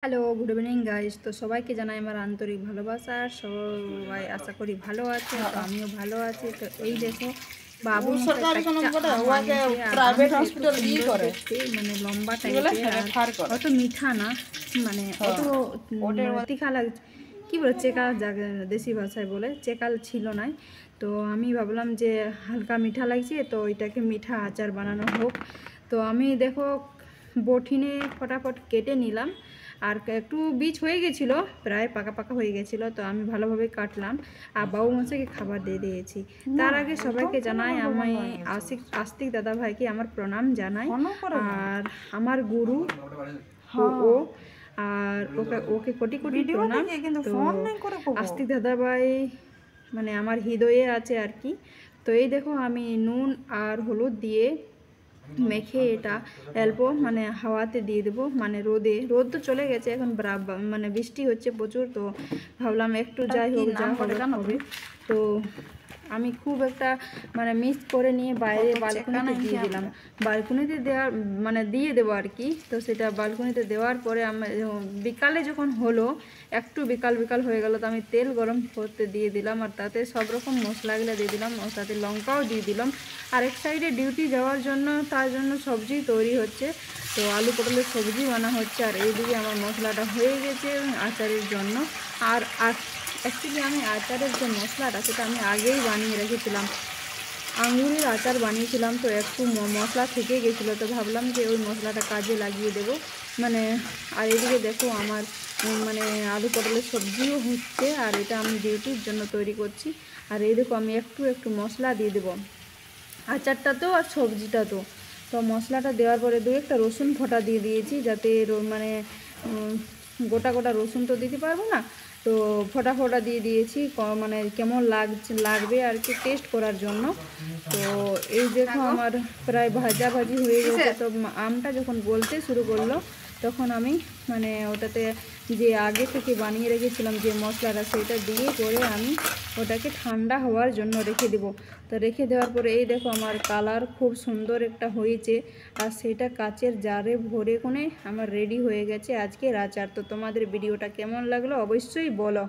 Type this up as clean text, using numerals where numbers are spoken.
Hello, good evening guys. তো সবাইকে জানাই আমার আন্তরিক ভালোবাসা। সবাই আশা করি ভালো আছে। তো আমিও ভালো আছি। তো এই দেখো, বাবু মশাই কাঁচা আম আনিয়েছে, আর আমটা এত সুন্দর দেখতে, মানে লম্বা টাইপের, আর অত মিঠা না, মানে অত তিখা লাগ, কী বলে, চেকা, দেশি ভাষায় বলে চেকাল ছিল না। তো আমি ভাবলাম যে হালকা মিঠা লাগছে, তো এটাকে মিঠা আচার বানানো হোক। তো আমি দেখো বঠিনে ফটাফট কেটে নিলাম, আর একটু বীজ হয়ে গেছিলো, প্রায় পাকা পাকা হয়ে গেছিলো। তো আমি ভালোভাবে কাটলাম আর বাবু মশাইকে খাবার দিয়ে দিয়েছি। তার আগে সবাইকে জানাই, আমি আস্তিক দাদা ভাইকে আমার প্রণাম জানাই, আর আমার গুরু ও আর ওকে কোটি কোটি প্রণাম। তো আস্তিক দাদা ভাই মানে আমার হৃদয়ে আছে আর কি। তো এই দেখো, আমি নুন আর হলুদ দিয়ে মেখে এটা অল্প মানে হাওয়াতে দিয়ে দেবো, মানে রোদ তো চলে গেছে, এখন মানে বৃষ্টি হচ্ছে প্রচুর। তো ভাবলাম একটু যাই হোক, যা হবে। তো আমি খুব একটা মানে মিক্স করে নিয়ে বাইরে বালকনিতে দিয়ে দিলাম, বালকনিতে দেওয়ার মানে দিয়ে দেবো আর কি। তো সেটা বালকনিতে দেওয়ার পরে আমার বিকালে যখন হলো, একটু বিকাল বিকাল হয়ে গেল, তো আমি তেল গরম করতে দিয়ে দিলাম, আর তাতে সব রকম মশলাগুলো দিয়ে দিলাম, ও তাতে লঙ্কাও দিয়ে দিলাম। আর এক সাইডে ডিউটি যাওয়ার জন্য, তার জন্য সবজি তৈরি হচ্ছে, তো আলু পটলের সবজি বানা হচ্ছে। আর এইদিকে আমার মশলাটা হয়ে গেছে আচারের জন্য। আর অ্যাকচুয়ালি আমি আচারের যে মশলাটা, সেটা আমি আগেই বানিয়ে রেখেছিলাম, আঙুরের আচার বানিয়েছিলাম। তো একটু মশলা থেকে গেছিলো, তো ভাবলাম যে ওই মশলাটা কাজে লাগিয়ে দেব মানে। আর এদিকে দেখো আমার মানে আলু পটলের সবজিও হচ্ছে, আর এটা আমি ডিউটির জন্য তৈরি করছি। আর এই দেখো, আমি একটু একটু মশলা দিয়ে দেবো আচারটা তো আর সবজিটা তো। তো মশলাটা দেওয়ার পরে দু একটা রসুন ফোঁটা দিয়ে দিয়েছি, যাতে মানে গোটা গোটা রসুন তো দিতে পারবো না, তো ফোঁটা ফোঁটা দিয়ে দিয়েছি, মানে কেমন লাগবে আর কি টেস্ট করার জন্য। তো এই দেখো আমার প্রায় ভাজি হয়ে গেছে। তো আমটা যখন গলতে শুরু করলো, তখন আমি মানে ওটাতে যে আগে থেকে বানিয়ে রেখেছিলাম যে মশলাটা, সেটা দিয়ে করে আমি ওটাকে ঠান্ডা হওয়ার জন্য রেখে দেবো। তো রেখে দেওয়ার পরে এই দেখো আমার কালার খুব সুন্দর একটা হয়েছে, আর সেটা কাচের জারে ভরে কোনে আমার রেডি হয়ে গেছে আজকের আচার। তো তোমাদের ভিডিওটা কেমন লাগলো অবশ্যই বলো।